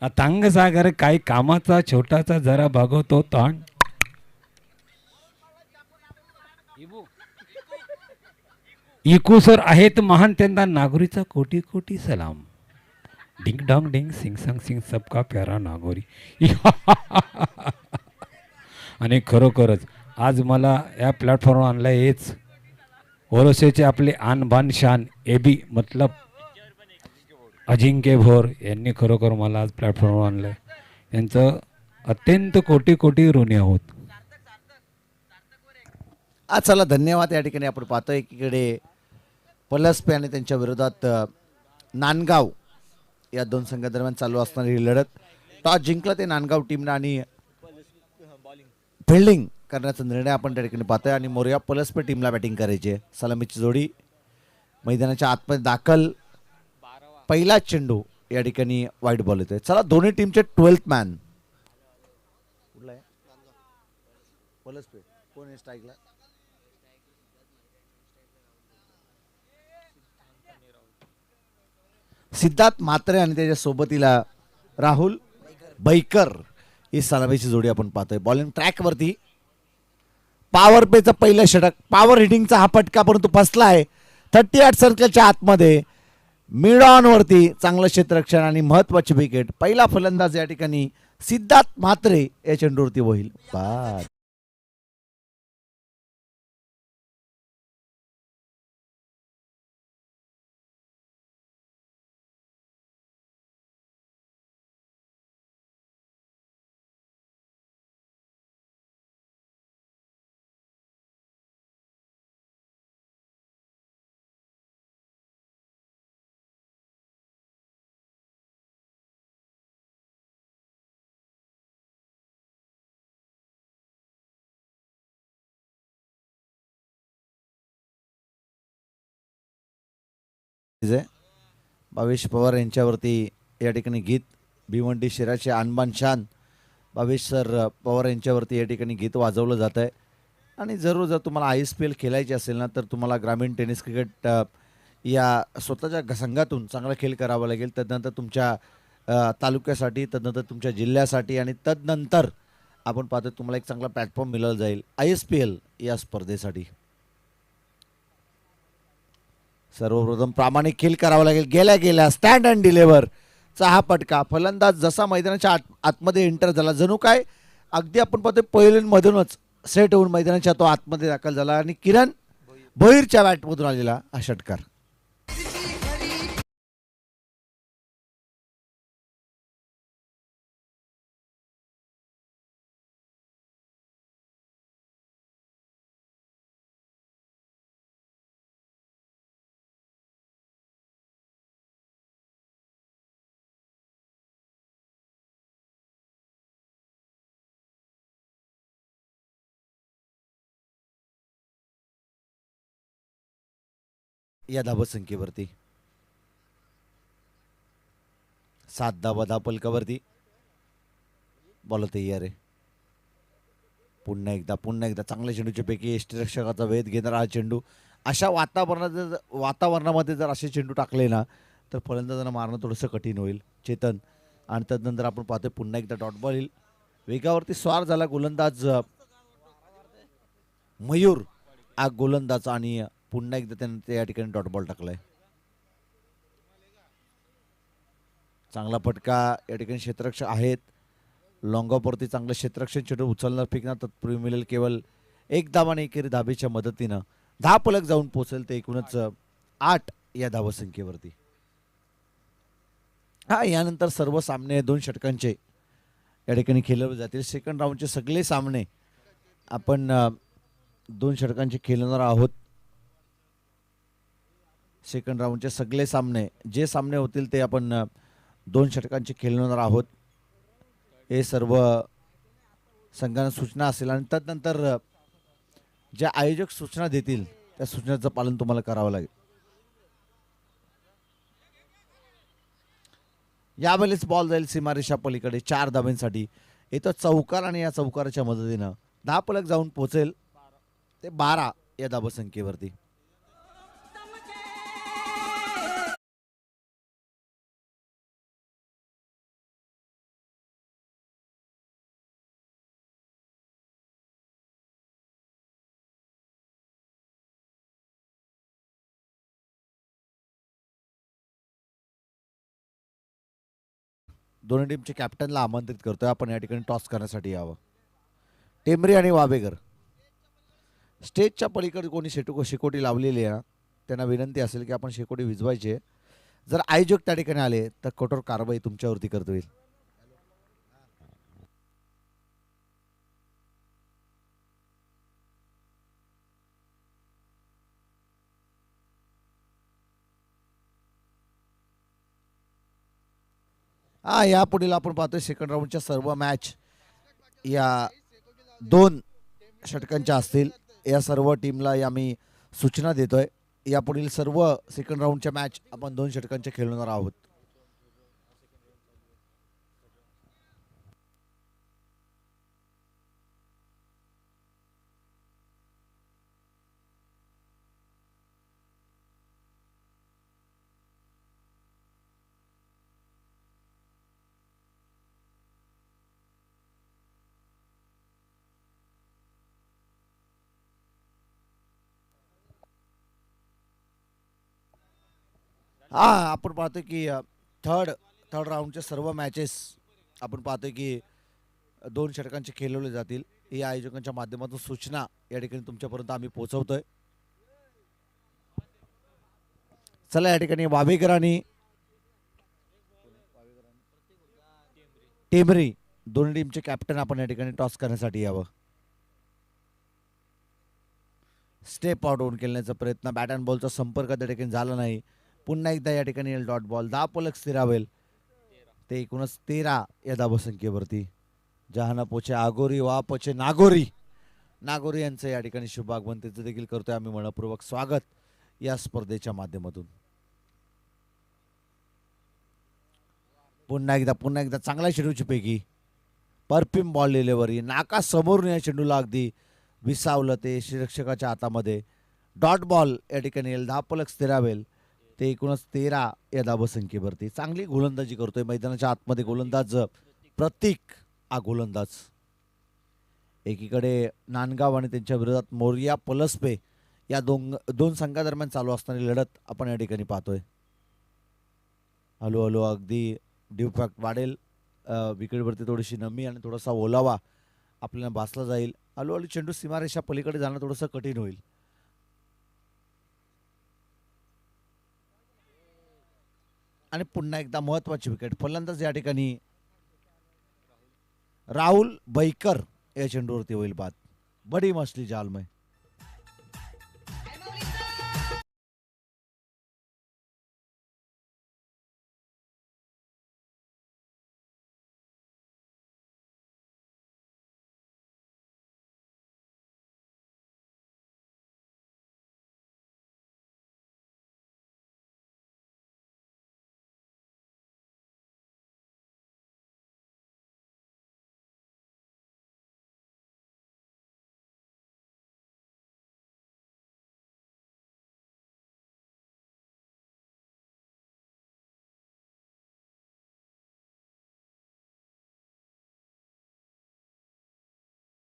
अथांग सागर काही कामाचा छोटाचा जरा भागवतो ताण. इकू सर आहेत महान त्यांना नागोरीचा कोटी कोटी सलाम. डिंग डॉंग डिंग सिंग संग सिंग सबका प्यारा नागोरी. आणि खरोखरच आज मला या प्लॅटफॉर्मवर आणलं हेच ओरोसेचे आपले आन बान शान एबी मतलब अजिंक्य भोर यांनी खरोखर मला आज प्लॅटफॉर्मवर आणलं. यांचं अत्यंत कोटी कोटी ऋणी आहोत. चला धन्यवाद. या ठिकाणी आपण पाहतोय एकीकडे पलसपे आणि त्यांच्या विरोधात नांदगाव या दोन संघादरम्यान चालू असणारी ही लढत. टॉस जिंकलं ते नांदगाव टीमनं आणि फिल्डिंग करण्याचा निर्णय आपण त्या ठिकाणी पाहतोय आणि मोरया पलसपे टीमला बॅटिंग करायची आहे. सलामीची जोडी मैदानाच्या आतमध्ये दाखल. पहिला चेंडू या ठिकाणी वाईट बॉल येतोय. चला दोन्ही टीमचे 12th मॅन कुठला आहे? पलसपे कोण आहे स्ट्राईकला? सिद्धार्थ म्हात्रे आणि त्याच्या सोबतीला राहुल बैकर ही सलामीची जोडी आपण पाहतोय. बॉलिंग ट्रॅकवरती पॉवर प्लेचं पहिलं षटक. पॉवर हिटिंगचा हा फटका परंतु फसला आहे 38 सर्कलच्या आतमध्ये. मिड ऑन वरती चांगलं क्षेत्ररक्षण आणि महत्वाची विकेट. पहिला फलंदाज या ठिकाणी सिद्धार्थ म्हात्रे या चेंडूवरती होईल बाद. भावेश पवार यांच्यावरती या ठिकाणी गीत. भिवंडी शिराचे आणबान शान भावेश सर पवार यांच्यावरती या ठिकाणी गीत वाजवलं जात आहे. आणि जर तुम्हाला ISPL खेळायची असेल ना तर तुम्हाला ग्रामीण टेनिस क्रिकेट या स्वतःच्या संघातून चांगला खेळ करावा लागेल. तदनंतर तुमच्या तालुक्यासाठी, तदनंतर तुमच्या जिल्ह्यासाठी आणि तदनंतर आपण पाहतो तुम्हाला एक चांगला प्लॅटफॉर्म मिळाला जाईल ISPL या स्पर्धेसाठी. सर्वप्रथम प्रामाणिक खेळ करावा लागेल. गेल्या स्टँड अँड डिलिव्हर चा हा पटका. फलंदाज जसा मैदानाच्या आतमध्ये एंटर झाला जणू काय अगदी आपण पाहतोय पहिल्यांमधूनच सेट होऊन मैदानाच्या तो आतमध्ये दाखल झाला आणि किरण भोईरच्या बॅटमधून आलेला हा षटकार. या धावसंख्येवरती 7 धावा धापलकावरती. बॉल तयार आहे. पुन्हा एकदा चांगल्या चेंडूच्या पैकी यष्टीरक्षकाचा वेध घेणारा हा चेंडू. अशा वातावरणामध्ये जर असे चेंडू टाकले ना तर फलंदाजांना मारणं थोडंसं कठीण होईल. चेतन आणि तदनंतर आपण पाहतोय पुन्हा एकदा डॉट बॉल येईल. वेगावरती स्वार झाला गोलंदाज मयूर गोलंदाज आणि पुन्हा एकदा त्याने त्या ठिकाणी डॉट बॉल टाकलाय. चांगला फटका या ठिकाणी क्षेत्ररक्षक आहेत. लॉंग ऑफवरती चांगलं क्षेत्ररक्षण चेंडू उचलणार फेकणार तत्पूर्वी मिळेल केवळ एक धाव आणि एकेरी धाबेच्या मदतीनं 10 पलक जाऊन पोहोचेल ते एकूणच 8 या धावसंख्येवरती. यानंतर सर्व सामने 2 षटकांचे या ठिकाणी खेळले जातील. सेकंड राऊंडचे सगळे सामने आपण 2 षटकांचे खेळणार आहोत. सेकंड राऊंडचे सगळे सामने जे सामने होतील ते आपण 2 षटकांचे खेळणार आहोत. हे सर्व संघांना सूचना असेल आणि तदनंतर ज्या आयोजक सूचना देतील त्या सूचनेचं पालन तुम्हाला करावं लागेल. यावेळेस बॉल जाईल सीमारेषा पलीकडे 4 धाब्यांसाठी. इथं चौकार आणि या चौकाराच्या मदतीनं 10 पलक जाऊन पोहोचेल ते 12 या धावसंख्येवरती. दोन्ही टीमचे कॅप्टनला आमंत्रित करतोय आपण या ठिकाणी टॉस करण्यासाठी यावं. टेंबरे आणि वावेकर स्टेजच्या पलीकडे कोणी शेकोटी लावलेली आहे ना, त्यांना विनंती असेल की आपण शेकोटी विझवायची आहे. जर आयोजक त्या ठिकाणी आले तर कठोर कारवाई तुमच्यावरती करता येईल. यापुढील आपण पाहतोय सेकंड राऊंडच्या सर्व मॅच या 2 षटकांच्या असतील. या सर्व टीमला आम्ही सूचना देतोय. यापुढील सर्व सेकंड राऊंडच्या मॅच आपण 2 षटकांच्या खेळणार आहोत. आपण पाहतोय की थर्ड राऊंडच्या सर्व मॅचेस आपण पाहतोय की 2 षटकांचे खेळवले जातील. या आयोजकांच्या माध्यमातून सूचना या ठिकाणी तुमच्यापर्यंत आम्ही पोहोचवतोय. चला या ठिकाणी वावेकर आणि टेंबरे दोन्ही टीमचे कॅप्टन आपण या ठिकाणी टॉस करण्यासाठी यावं. स्टेप आउट होऊन खेळण्याचा प्रयत्न, बॅट अँड बॉलचा संपर्क त्या ठिकाणी झाला नाही. पुन्हा एकदा या ठिकाणी डॉट बॉल, 10 पलक स्थिरावेल. ते एकूणच 13 या धावसंख्येवरती. जहाना पोचे आगोरी वा पोचे नागोरी यांचं या ठिकाणी शुभागमन त्याचं देखील करतोय आम्ही मनपूर्वक स्वागत या स्पर्धेच्या माध्यमातून. पुन्हा एकदा चांगल्या चेंडूची पैकी परपिम बॉल डिलिव्हरी, नाका समोरून या चेंडूला अगदी विसावलं ते श्रीरक्षकाच्या हातामध्ये. डॉट बॉल या ठिकाणी 10 पलक स्थिरावेल. ते एकूणच 13 या धावसंख्येवरती. चांगली गोलंदाजी करतोय मैदानाच्या आतमध्ये गोलंदाज प्रतीक गोलंदाज. एकीकडे नांदगाव आणि त्यांच्या विरोधात मोरिया पलसपे या दोन संघादरम्यान चालू असणारी लढत आपण या ठिकाणी पाहतोय. हळूहळू अगदी ड्यू फॅक्ट वाढेल. विकेटवरती थोडीशी नमी आणि थोडासा ओलावा आपल्याला भासला जाईल. हळूहळू चेंडू सीमारेषा पलीकडे जाणं थोडंसं कठीण होईल. आणि पुन्हा एकदा महत्वाची विकेट. फलंदाज या ठिकाणी राहुल बैकर या चेंडूवरती होईल बाद. बडी मछली जाल में.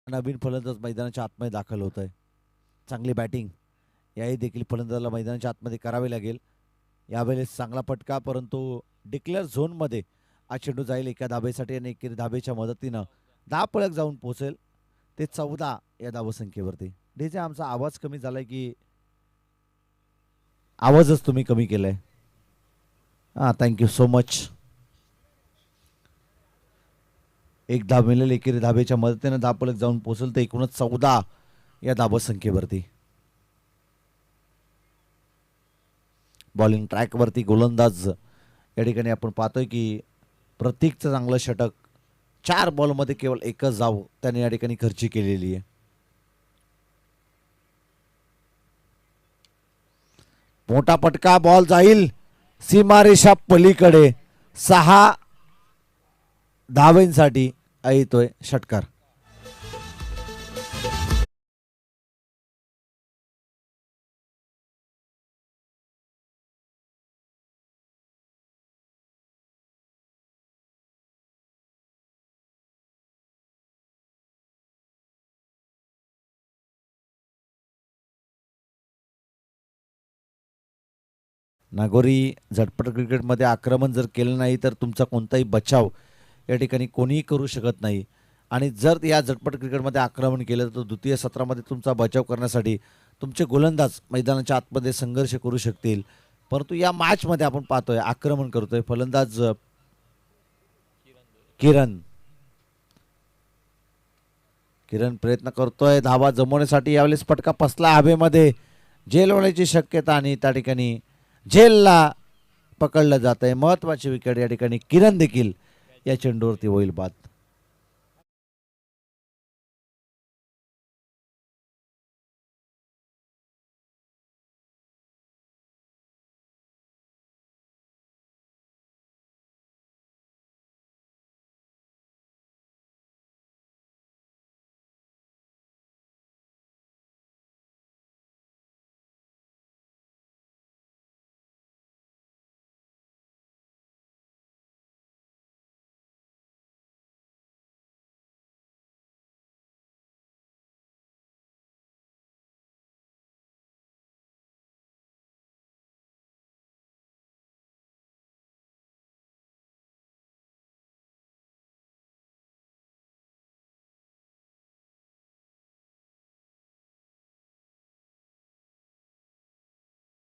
नवीन फलंदाज मैदानाच्या आतमध्ये दाखल होत आहे. चांगली बॅटिंग याही देखील फलंदाजाला मैदानाच्या आतमध्ये करावी लागेल. यावेळेस चांगला फटका, परंतु डिक्लेअर झोनमध्ये हा चेंडू जाईल एका धाबेसाठी आणि एकेरी धाबेच्या मदतीनं 10 पळक जाऊन पोहोचेल. ते 14 या धावसंख्येवरती. डीजे आमचा आवाज कमी झालाय की आवाजच तुम्ही कमी केलाय? Thank you so much. एक धाव मिळेल एकेरी धाबेच्या मदतीने 10 पलक जाऊन पोहोचेल. तर एकूणच 14 या धावसंख्येवरती. बॉलिंग ट्रॅकवरती गोलंदाज या ठिकाणी आपण पाहतोय की प्रतीकचं चांगलं षटक. 4 बॉलमध्ये केवळ एकच धाव त्याने या ठिकाणी खर्ची केलेली आहे. मोठा पटका, बॉल जाईल सीमारेषा पलीकडे. 6 धावेंसाठी येतोय षटकार. नागोरी झटपट क्रिकेटमध्ये आक्रमण जर केलं नाही तर तुमचा कोणताही बचाव या ठिकाणी कोणीही करू शकत नाही. आणि जर या झटपट क्रिकेटमध्ये आक्रमण केलं तर द्वितीय सत्रामध्ये तुमचा बचाव करण्यासाठी तुमचे गोलंदाज मैदानाच्या आतमध्ये संघर्ष करू शकतील. परंतु या मॅचमध्ये आपण पाहतोय आक्रमण करतोय फलंदाज किरण किरण प्रयत्न करतोय धावा जमवण्यासाठी. यावेळेस फटका फसला हवेमध्ये, झेल होण्याची शक्यता आणि त्या ठिकाणी झेलला पकडलं जात आहे. महत्वाची विकेट या ठिकाणी किरण देखील या चेंडूवरती होईल बाद.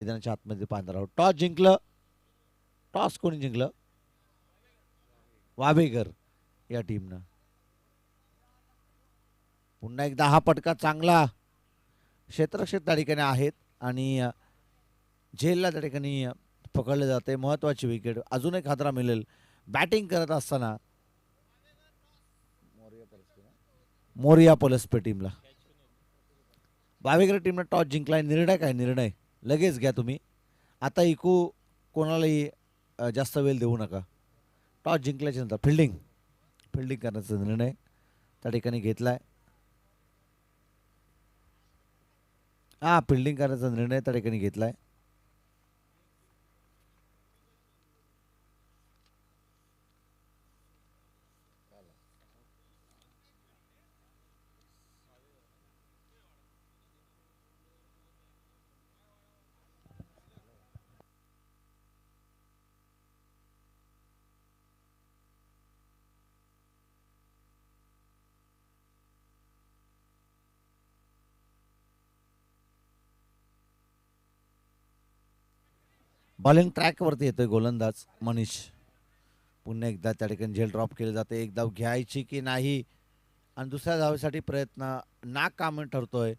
मैदानाच्या आतमध्ये पाहणार आहोत. टॉस जिंकलं. टॉस कोणी जिंकलं? वावेकर या टीमनं. पुन्हा एकदा हा फटका चांगला क्षेत्ररक्षक त्या ठिकाणी आहेत आणि झेलला त्या ठिकाणी पकडले जाते. महत्वाची विकेट. अजून एक हादरा मिळेल बॅटिंग करत असताना मोरिया पलसपे टीमला. वावेकर टीमनं टॉस जिंकलाय. निर्णय काय? निर्णय लगेच घ्या तुम्ही. आता इकू कोणालाही जास्त वेळ देऊ नका. टॉस जिंकल्याच्या नंतर फिल्डिंग करण्याचा निर्णय त्या ठिकाणी घेतलाय. फिल्डिंग करण्याचा निर्णय त्या ठिकाणी घेतलाय. बॉलिंग ट्रॅकवरती येतोय गोलंदाज मनीष. पुन्हा एकदा त्या ठिकाणी झेल ड्रॉप केले जाते. एक धाव घ्यायची की नाही आणि दुसऱ्या धावेसाठी प्रयत्न नाकाम ठरतोय.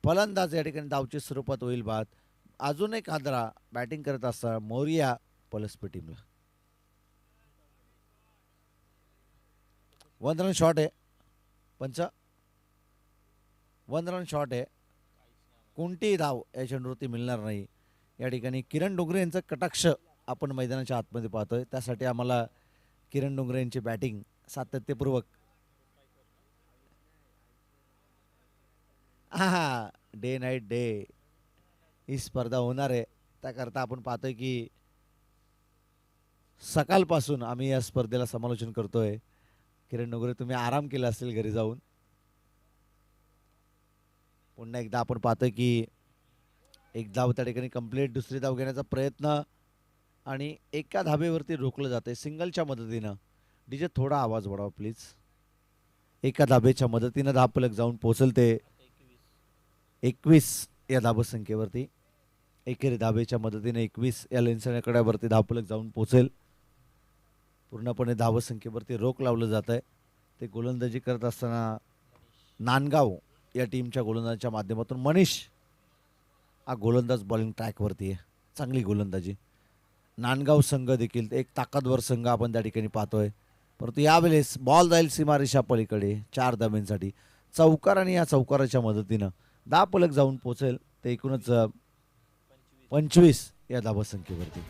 फलंदाज या ठिकाणी धावची स्वरूपात होईल बाद. अजून एक हादरा बॅटिंग करत असता मोरिया पलसपे टीमला. 1 रन शॉट आहे. पंच 1 रन शॉट आहे. कोणतीही धाव या चेंडूवरती मिळणार नाही. या ठिकाणी किरण डोंगरे यांचं कटाक्ष आपण मैदानाच्या आतमध्ये पाहतोय. त्यासाठी आम्हाला किरण डोंगरे यांची बॅटिंग सातत्यपूर्वक डे नाईट डे ही स्पर्धा होणार आहे. त्याकरता आपण पाहतोय की सकाळपासून आम्ही या स्पर्धेला समालोचन करतोय. किरण डोंगरे तुम्ही आराम केला असेल घरी जाऊन. पुन्हा एकदा आपण पाहतोय की एक धाव त्या ठिकाणी कंप्लीट. दुसरी धाव घेण्याचा प्रयत्न आणि एका धाबेवरती रोखलं जाते सिंगलच्या मदतीनं. डीजे थोडा आवाज वाढवा प्लीज. एका धाबेच्या मदतीनं धावफलक जाऊन पोहोचल ते 21 या धावसंख्येवरती. एकेरी धाबेच्या मदतीने 21 या लेन्सकड्यावरती धावफलक जाऊन पोहोचेल. पूर्णपणे धावसंख्येवरती रोख लावलं जात आहे. ते गोलंदाजी करत असताना नांदगाव या टीमच्या गोलंदाजाच्या माध्यमातून मनीष हा गोलंदाज बॉलिंग ट्रॅकवरती आहे. चांगली गोलंदाजी. नांदगाव संघ देखील एक ताकदवर संघ आपण त्या ठिकाणी पाहतोय. परंतु यावेळेस बॉल जाईल सीमारेषा पलीकडे 4 धाब्यांसाठी. चौकार आणि या चौकाराच्या मदतीनं धावफलक जाऊन पोहोचेल ते एकूणच 25 या धावसंख्येवरती.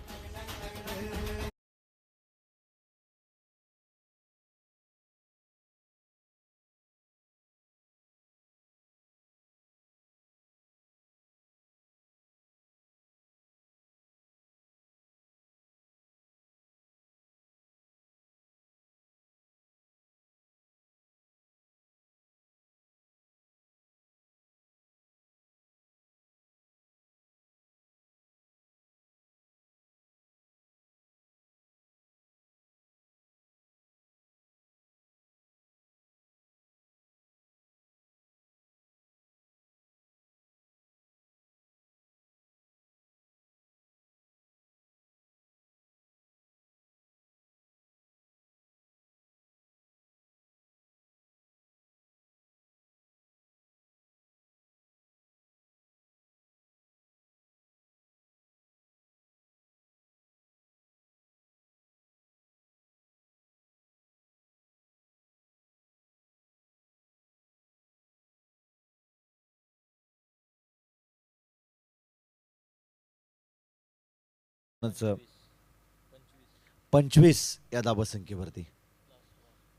25 या धावसंख्येवरती.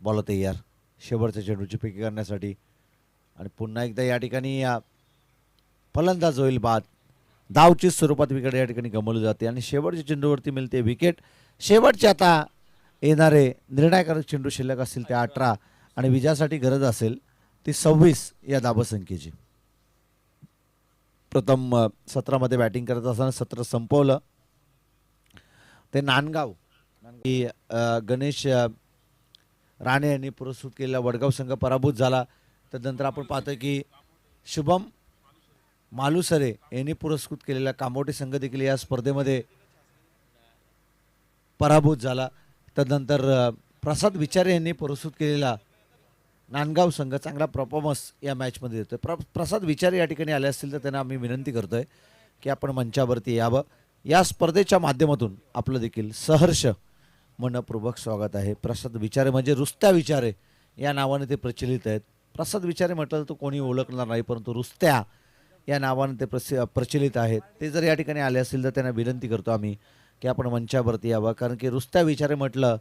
बॉल तयार शेवटच्या चेंडूची फेकी करण्यासाठी आणि पुन्हा एकदा या ठिकाणी फलंदाज होईल बाद. धावची स्वरूपात विकेट या ठिकाणी गमावली जाते आणि शेवटच्या चेंडूवरती मिळते विकेट. शेवटचे आता येणारे निर्णायकारक चेंडू शिल्लक असतील ते 18 आणि विजयासाठी गरज असेल ती 26 या धावसंख्येची. प्रथम सत्रामध्ये बॅटिंग करत असताना सत्र संपवलं ते नांदगाव गणेश राणे यांनी पुरस्कृत केलेला वडगाव संघ पराभूत झाला. त्यानंतर आपण पाहतोय की शुभम मालुसरे यांनी पुरस्कृत केलेला कामोटे संघ देखील या स्पर्धेमध्ये पराभूत झाला. तदनंतर प्रसाद विचारे यांनी पुरस्कृत केलेला नांदगाव संघ चांगला परफॉर्मन्स या मॅचमध्ये देतोय. प्रसाद विचारे या ठिकाणी आले असतील तर त्यांना आम्ही विनंती करतोय की आपण मंचावरती यावं. या स्पर्धेच्या माध्यमातून आपलं देखील सहर्ष मनपूर्वक स्वागत आहे. प्रसाद विचारे म्हणजे रुस्त्या विचारे या नावाने ते प्रचलित आहेत. प्रसाद विचारे म्हटलं तर कोणी ओळखणार नाही, परंतु रुस्त्या या नावाने ते प्रचलित आहेत. ते जर या ठिकाणी आले असतील तर त्यांना विनंती करतो आम्ही की आपण मंचावरती यावं. कारण की रुस्त्या विचारे म्हटलं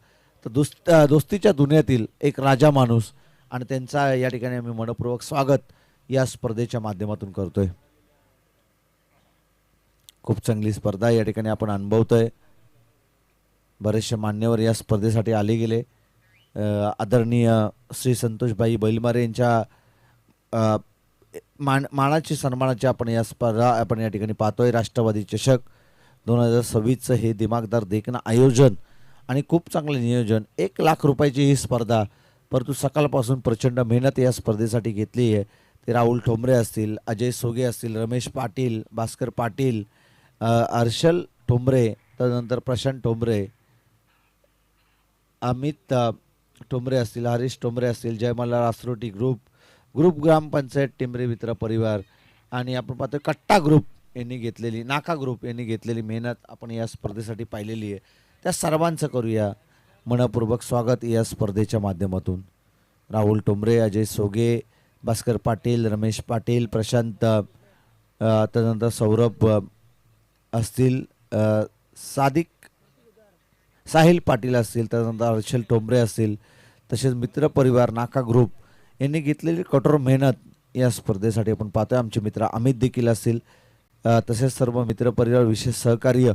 तर दोस्तीच्या दुनियेतील एक राजा माणूस आणि त्यांचा या ठिकाणी आम्ही मनपूर्वक स्वागत या स्पर्धेच्या माध्यमातून करतोय. खूप चांगली स्पर्धा या ठिकाणी आपण अनुभवतोय. बरेचसे मान्यवर या स्पर्धेसाठी आले गेले. आदरणीय श्री संतोषभाई बैलमारे यांच्या मानाची सन्मानाची आपण या स्पर्धा आपण या ठिकाणी पाहतोय. राष्ट्रवादी चषक 2026चं हे दिमागदार देखणं आयोजन आणि खूप चांगलं नियोजन. 1 लाख रुपयाची ही स्पर्धा, परंतु सकाळपासून प्रचंड मेहनत या स्पर्धेसाठी घेतली आहे. ते राहुल ठोंबरे असतील, अजय सोगे असतील, रमेश पाटील, भास्कर पाटील, हर्षल ठोंबरे, त्यानंतर प्रशांत ठोंबरे, अमित ठोंबरे असतील, हरीश ठोंबरे असतील, जयमल्लाल आसरोटी ग्रुप ग्रामपंचायत टिंबरे मित्र परिवार आणि आपण पाहतो कट्टा ग्रुप यांनी घेतलेली, नाका ग्रुप यांनी घेतलेली मेहनत आपण या स्पर्धेसाठी पाहिलेली आहे. त्या सर्वांचं करूया मनपूर्वक स्वागत या स्पर्धेच्या माध्यमातून. राहुल ठोंबरे, अजय सोगे, भास्कर पाटील, रमेश पाटील, प्रशांत, त्यानंतर सौरभ असतील, साहिल पाटील असतील, त्यानंतर हर्षल ठोंबरे असतील, तसेच मित्र परिवार नाका ग्रुप यांनी घेतलेली कठोर मेहनत या स्पर्धेसाठी आपण पाहतोय. आमचे मित्र अमित देखील असतील, तसेच सर्व मित्र परिवार विशेष सहकार्य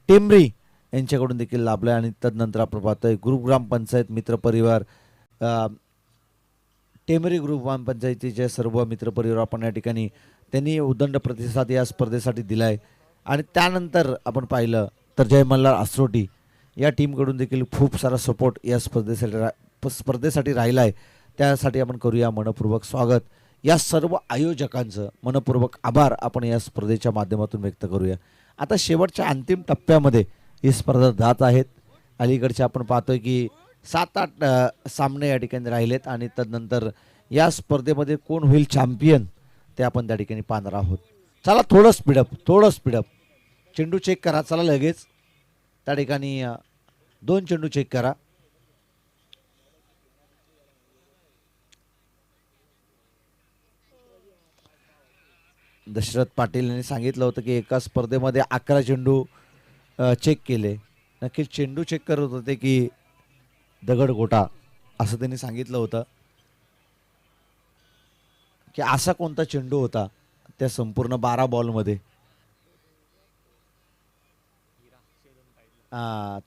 टिंबरी यांच्याकडून देखील लाभलं आहे. आणि तदनंतर आपण पाहतोय ग्रुप ग्रामपंचायत मित्र परिवार टेंबरी ग्रुप ग्रामपंचायतीचे सर्व मित्रपरिवार आपण या ठिकाणी त्यांनी उदंड प्रतिसाद या स्पर्धेसाठी दिला आहे. आणि त्यानंतर आपण पाहिलं तर जय मल्हार आसरोटी या टीमकडून देखील खूप सारा सपोर्ट या स्पर्धेसाठी राहिला आहे. त्यासाठी आपण करूया मनपूर्वक स्वागत. या सर्व आयोजकांचं मनपूर्वक आभार आपण या स्पर्धेच्या माध्यमातून व्यक्त करूया. आता शेवटच्या अंतिम टप्प्यामध्ये ही स्पर्धा जात आहेत. अलीकडचे आपण पाहतोय की 7-8 सामने या ठिकाणी राहिलेत आणि तदनंतर या स्पर्धेमध्ये कोण होईल चॅम्पियन ते आपण त्या ठिकाणी पाहणार आहोत. चला थोडं स्पीडअप चेंडू चेक करा. चला लगेच त्या ठिकाणी 2 चेंडू चेक करा. दशरथ पाटील यांनी सांगितलं होतं की एका स्पर्धेमध्ये 11 चेंडू चेक केले. नक्कीच चेंडू चेक करत होते की दगडगोटा असं त्यांनी सांगितलं होतं की असा कोणता चेंडू होता त्या संपूर्ण 12 बॉलमध्ये.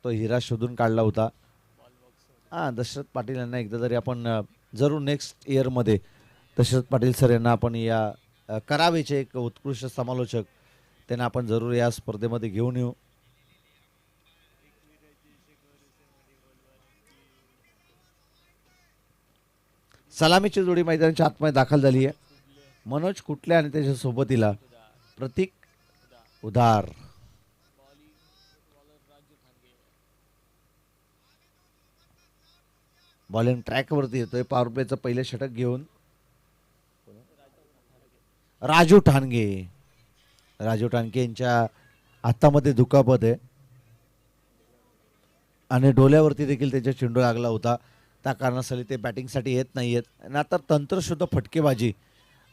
तो हिरा शोधून काढला होता. दशरथ पाटील यांना एकदा तरी आपण जरूर नेक्स्ट इयरमध्ये दशरथ पाटील सर यांना आपण या करावेचे एक उत्कृष्ट समालोचक त्यांना आपण जरूर या स्पर्धेमध्ये घेऊन येऊ. सलामीची जोडी मैदानाच्या आतमध्ये दाखल झाली आहे. मनोज कुटले आणि त्याच्या सोबतीला प्रतीक उधार. बॉलिंग ट्रॅकवरती येतोय. पॉवर प्लेचं पहिलं षटक घेऊन राजू ठाणगे यांच्या हातामध्ये दुखापत आहे आणि डोल्यावरती देखील त्याच्या चेंडू लागला होता. त्या कारणासाठी ते बॅटिंगसाठी येत नाही आहेत. आणि आता तंत्रशुद्ध फटकेबाजी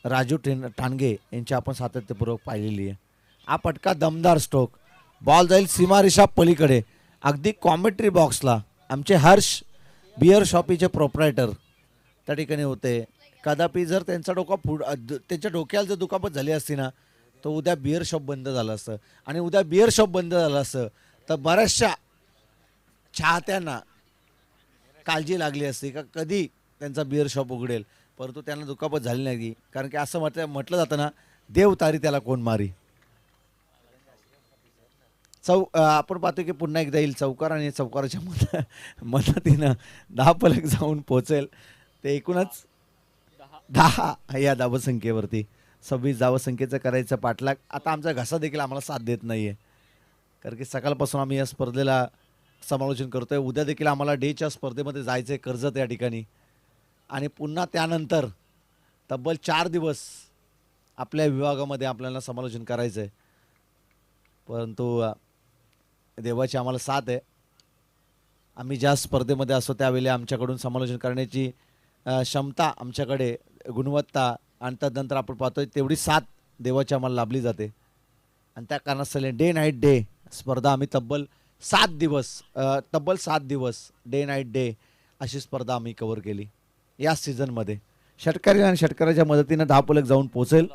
राजू ठाणगे यांची आपण सातत्यपूर्वक पाहिलेली आहे. हा फटका दमदार स्ट्रोक बॉल जाईल सीमारेषा पलीकडे, अगदी कॉमेंट्री बॉक्सला आमचे हर्ष बियर शॉपीचे प्रोप्रायटर त्या ठिकाणी होते. कदापि जर त्यांचा त्यांच्या डोक्याला जर दुखापत झाली असती ना, तर उद्या बियर शॉप बंद झालं असतं. आणि उद्या बियर शॉप बंद झालं असतं तर बऱ्याचशा चाहत्यांना काळजी लागली असती का कधी त्यांचा बियर शॉप उघडेल. परंतु त्यांना दुखापत झाली नाही, कारण की असं म्हटलं जातं ना, देव तारी त्याला कोण मारी. आपण पाहतो की पुन्हा एकदा येईल चौकार आणि चौकाराच्या मदतीनं 10 फलक जाऊन पोहोचेल. ते एकूणच 10 या धावसंख्येवरती. 26 धावसंख्येचं करायचं पाठलाग. आता आमचा घसा देखील आम्हाला साथ देत नाही आहे, कारण की सकाळपासून आम्ही या स्पर्धेला समालोचन करतोय. उद्या देखील आम्हाला डेच्या स्पर्धेमध्ये जायचं आहे कर्जत या ठिकाणी, आणि पुन्हा त्यानंतर तब्बल 4 दिवस आपल्या विभागामध्ये आपल्याला समालोचन करायचं आहे. परंतु देवाची आम्हाला साथ आहे. आम्ही ज्या स्पर्धेमध्ये असतो त्यावेळी आमच्याकडून समालोचन करण्याची क्षमता, आमच्याकडे गुणवत्ता, आणि त्यानंतर आपण पाहतोय तेवढी साथ देवाची आम्हाला लाभली जाते. आणि त्या कारणास्तव डे नाईट डे स्पर्धा आम्ही तब्बल 7 दिवस डे नाईट डे अशी स्पर्धा आम्ही कव्हर केली या सीझनमध्ये. षटकारी आणि षटकाराच्या मदतीनं 10 फलक जाऊन पोहोचेल.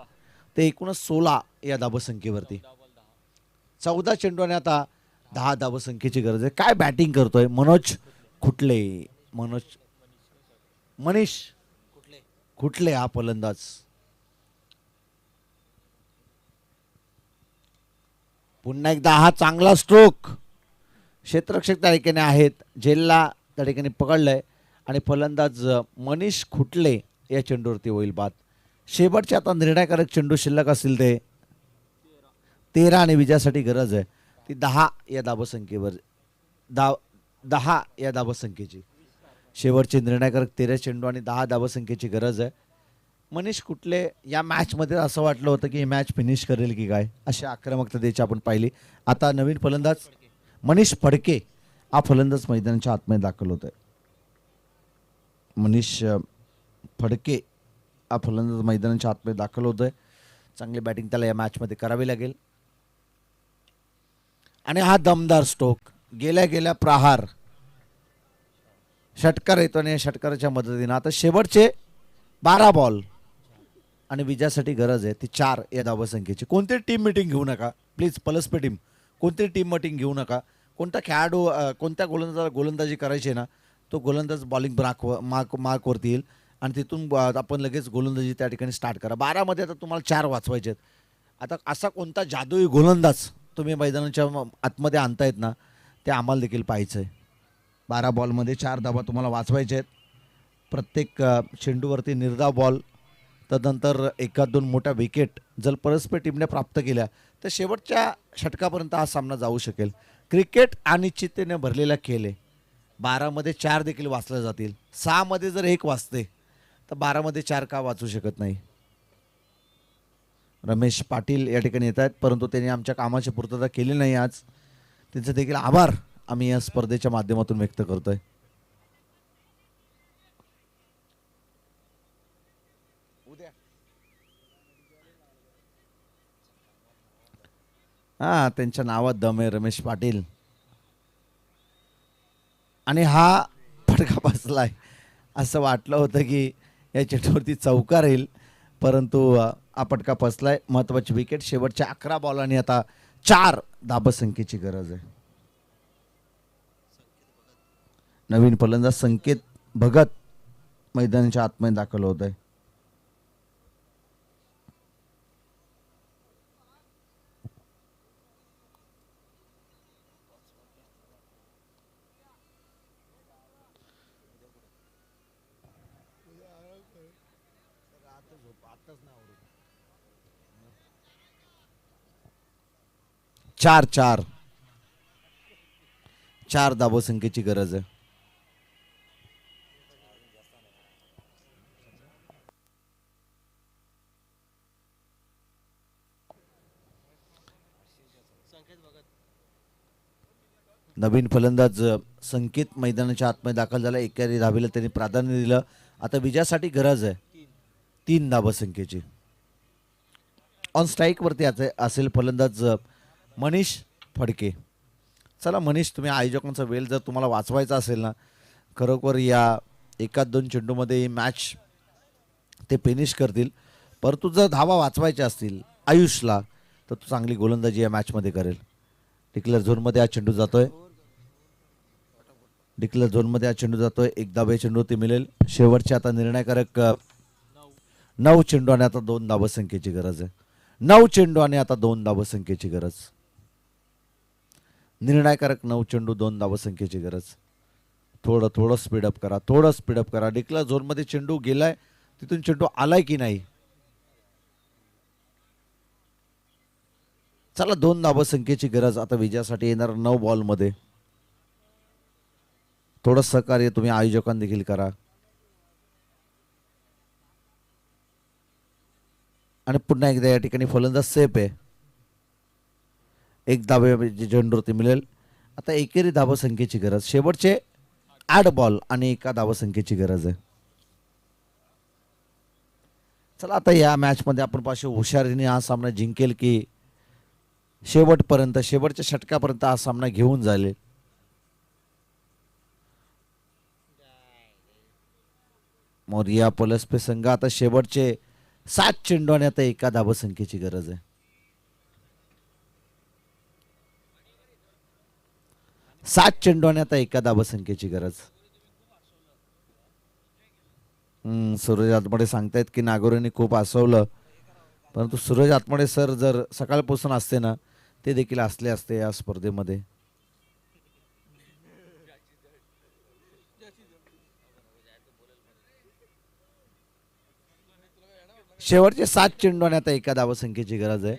ते एकूणच 16 या धावसंख्येवरती. 14 चेंडूने आता 10 धावसंख्येची गरज आहे. काय बॅटिंग करतोय मनीष खुटले हा फलंदाज. पुन्हा एकदा हा चांगला स्ट्रोक. क्षेत्ररक्षक त्या ठिकाणी आहेत, झेलला त्या ठिकाणी पकडलंय, आणि फलंदाज मनीष खुटले या चेंडूवरती होईल बाद. शेवटचे आता निर्णायकारक चेंडू शिल्लक असतील ते 13, आणि विजयासाठी गरज आहे ती 10 या धावसंख्येवर. 10 या धावसंख्येची शेवटचे निर्णायकारक 13 चेंडू आणि 10 धावसंख्येची गरज आहे. मनीष कुठले या मॅचमध्ये असं वाटलं होतं की ही मॅच फिनिश करेल की काय, अशी आक्रमकता द्यायची आपण पाहिली. आता नवीन फलंदाज मनीष फडके हा फलंदाज मैदानाच्या आतमध्ये दाखल होत आहे. मनीष फडके हा फलंदाज मैदानाच्या आतमध्ये दाखल होत आहे. चांगली बॅटिंग त्याला या मॅचमध्ये करावी लागेल. आणि हा दमदार स्ट्रोक, गेल्या प्रहार, षटकार येतो, आणि षटकाराच्या मदतीनं आता शेवटचे 12 बॉल आणि विजयासाठी गरज आहे ती 4 या धावसंख्येची. कोणती टीम मिटिंग घेऊ नका प्लीज, पलसपे टीम, कोणती टीम मिटिंग घेऊ नका. कोणता खेळाडू कोणत्या गोलंदाजी करायची ना, तो गोलंदाज बॉलिंग मार्कवरती येईल, आणि तिथून आपण लगेच गोलंदाजी त्या ठिकाणी स्टार्ट करा. 12 मध्ये आता तुम्हाला 4 वाचवायचे आहेत. आता असा कोणता जादुई गोलंदाज तुम्ही मैदानाच्या आतमध्ये आणतायत ना, ते आम्हाला देखील पाहायचं आहे. 12 बॉलमध्ये 4 धावा तुम्हाला वाचवायचे आहेत. प्रत्येक चेंडूवरती निर्धाव बॉल, तदनंतर 1-2 मोठ्या विकेट जर परस्पर टीमने प्राप्त केल्या तर शेवटच्या षटकापर्यंत हा सामना जाऊ शकेल. क्रिकेट अनिश्चिततेने भरलेला खेळ आहे. 12 मध्ये 4 देखील वाचले जातील. 6 मध्ये जर 1 वाचते तर 12 मध्ये 4 का वाचू शकत नाही. रमेश पाटील या ठिकाणी येत आहेत, परंतु त्यांनी आमच्या कामाची पूर्तता केली नाही आज. त्यांचे देखील आभार आम्ही या स्पर्धेच्या माध्यमातून व्यक्त करतोय. हा, त्यांच्या नावात दम आहे, रमेश पाटील. आणि हा फटका बसलाय. असं वाटलं होतं की या चेंडूवरती चौकार येईल, परंतु हा फटका बसलाय. महत्त्वाची विकेट. शेवटच्या 11 बॉलांनी आता 4 धाबसंख्येची गरज आहे. नवीन फलंदाज संकेत भगत मैदानाच्या आतमध्ये दाखल होत आहे. चार धाबसंख्येची गरज आहे. नवीन फलंदाज संकेत मैदानाच्या आतमध्ये दाखल झाला. एकेरी धावेला त्यांनी प्राधान्य दिलं. आता विजयासाठी गरज आहे 3 धाबसंख्येची. ऑन स्ट्राईक वरती असेल फलंदाज मनीष फडके. चला मनीष, तुम्ही आयोजकांचा वेळ जर तुम्हाला वाचवायचा असेल ना, खरोखर या एकाच 2 चेंडूमध्ये ही मॅच ते फिनिश करतील. परंतु जर धावा वाचवायच्या असतील आयुषला, तर तो चांगली गोलंदाजी या मॅचमध्ये करेल. डिक्लेअर झोनमध्ये हा चेंडू जातोय. डिक्लेअर झोनमध्ये हा चेंडू जातोय. एक धाबे चेंडूवरती मिळेल. शेवटचे आता निर्णायकारक 9 चेंडू आणि आता 2 धावसंख्येची गरज आहे. 9 चेंडू आणि आता 2 धावसंख्येची गरज. निर्णायकारक 9 चेंडू 2 धावसंख्येची गरज. थोडं स्पीडअप करा, थोडं स्पीडअप करा. डिक्लेअर झोनमध्ये चेंडू गेलाय, तिथून चेंडू आलाय की नाही. चला 2 धावसंख्येची गरज आता विजयासाठी येणार 9 बॉलमध्ये. थोडं सहकार्य तुम्ही आयोजकांना देखील करा. आणि पुन्हा एकदा या ठिकाणी फलंदाज सेफ आहे. एक धाबे चेंडूवरती मिळेल. आता एकेरी धावसंख्येची गरज. शेवटचे 8 बॉल आणि 1 धावसंख्येची गरज आहे. चला आता या मॅचमध्ये आपण पाहू हुशारीने हा सामना जिंकेल की शेवटपर्यंत, शेवटच्या षटकापर्यंत हा सामना घेऊन जाईल. मोरिया पलसपे संघ आता शेवटचे 7 चेंडू आणि आता 1 धावसंख्येची गरज आहे. 7 चेंडू आणि आता 1 धावसंख्येची गरज. सूरज आतमडे सांगतायत की नागोरेंनी खूप हसवलं, परंतु सूरज आतमडे सर जर सकाळपासून असते ना, ते देखील असले असते या स्पर्धेमध्ये. शेवटचे 7 चेंडू आणि आता 1 धावसंख्येची गरज आहे.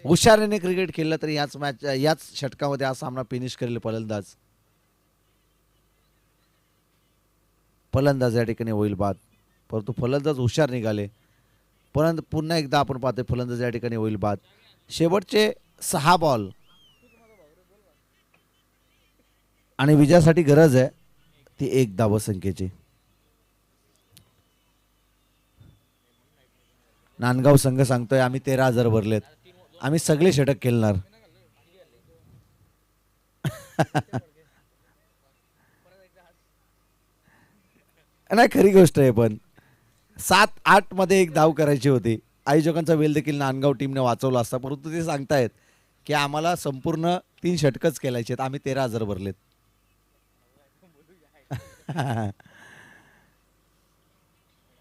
हुशारीने क्रिकेट खेळलं तरी याच षटकामध्ये हा सामना फिनिश करेल फलंदाज. फलंदाज या ठिकाणी होईल बाद, परंतु फलंदाज हुशार निघाले. परंतु पुन्हा एकदा आपण पाहतोय फलंदाज या ठिकाणी होईल बाद. शेवटचे 6 बॉल आणि विजयासाठी गरज आहे ती 1 धावसंख्येची. नांदगाव संघ सांगतोय आम्ही 13,000 भरलेत, आम्ही सगळे षटक खेळणार. नाही, खरी गोष्ट आहे. पण 7-8 मध्ये 1 धाव करायची होती. आयोजकांचा वेळ देखील नांदगाव टीमने वाचवला असता, परंतु ते सांगतायत की आम्हाला संपूर्ण 3 षटकच खेळायचे आहेत, आम्ही 13,000 भरलेत.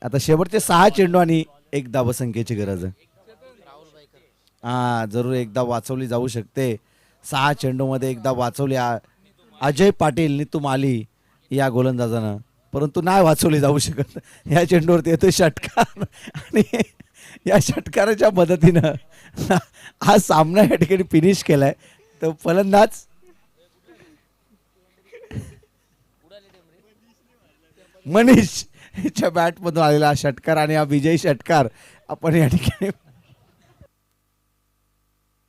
आता शेवटचे 6 चेंडू आणि 1 धावसंख्येची गरज आहे. जरूर 1 धाव वाचवली जाऊ शकते. 6 चेंडूमध्ये 1 धाव वाचवली अजय पाटील नितू माली या गोलंदाजानं, परंतु नाही वाचवली जाऊ शकत. या चेंडूवरती येतो षटकार आणि या षटकाराच्या मदतीनं हा सामना या ठिकाणी फिनिश केलाय. तर फलंदाज मनीष याच्या बॅटमधून आलेला षटकार आणि हा विजयी षटकार आपण या ठिकाणी